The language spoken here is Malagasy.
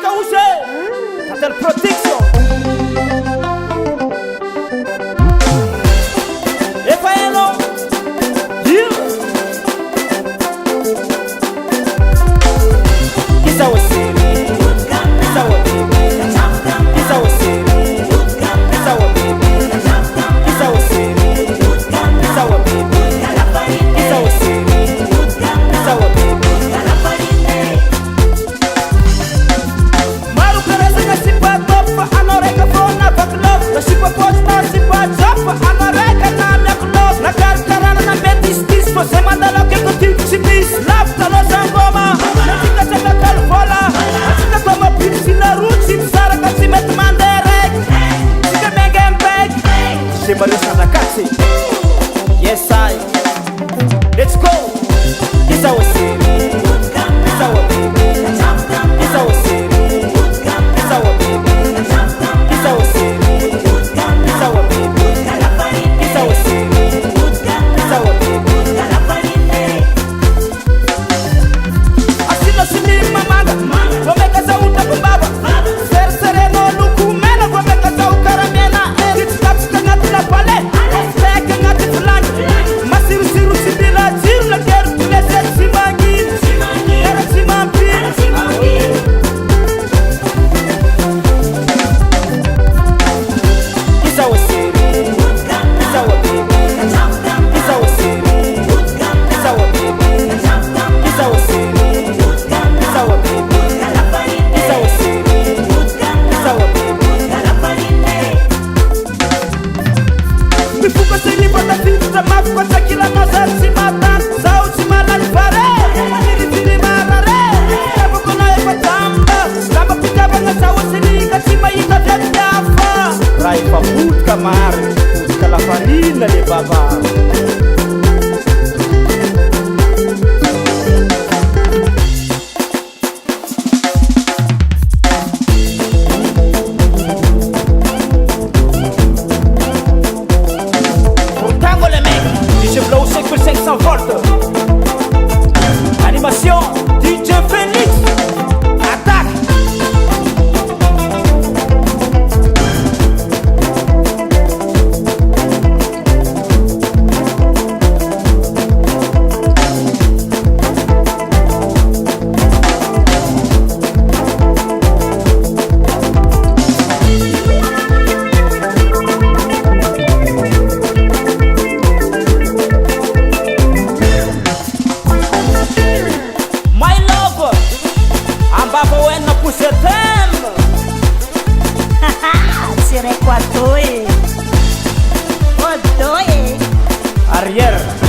Kaouché, Cartel Protection. Et Faeno, Isa Wasiri, Isa wa baby, Isa Wasiri, Isa wa baby, Isa Wasiri, Isa wa baby, Isa Wasiri, Isa wa baby. Maru karasa kasipa topa anoreka fona baklov, kasipa posta sipa chapa anoreka na mia klov, na karkarana na betis tis, você manda lo que contigo se diz, lafta no sangoma, na tika chaka kalfola, na toma pirsi na ruchi, sara kasi met manderek, tika megen beg, se barisa na kasi, yes I, let's go, Isa Wasiri, Isa wa baby, Isa Wasiri, Isa wa baby, Isa Wasiri, Isa wa baby, Isa Wasiri, Isa wa baby. Asino sinima manga, wameka za utakumbaba, ser sereno luku mena, wameka za ukaramena, kitskaps kangati na pale, seke ngati fulani, masiru siru sibila ziru la keru tulese simangin, era simampin, Isa Wasiri, Isa wa baby, Isa Wasiri, Isa wa baby, Isa Wasiri, Isa wa baby, Isa Wasiri, Isa wa baby. Mifuko sini bota fita mafuko takila nazar si matan, sao si malan pare, maniri fili marare, kabo kona eva tamba, kama pika banga sao sini kasi maika vya jafa. Rai pa put kamar, put kala farina le baba. Tango les mecs, DJ Blow 5,500 volts. Animation, DJ Phoenix. Attaque. My love, ambapo wena kusetem. Sire kwa toe. O toe. Arrière.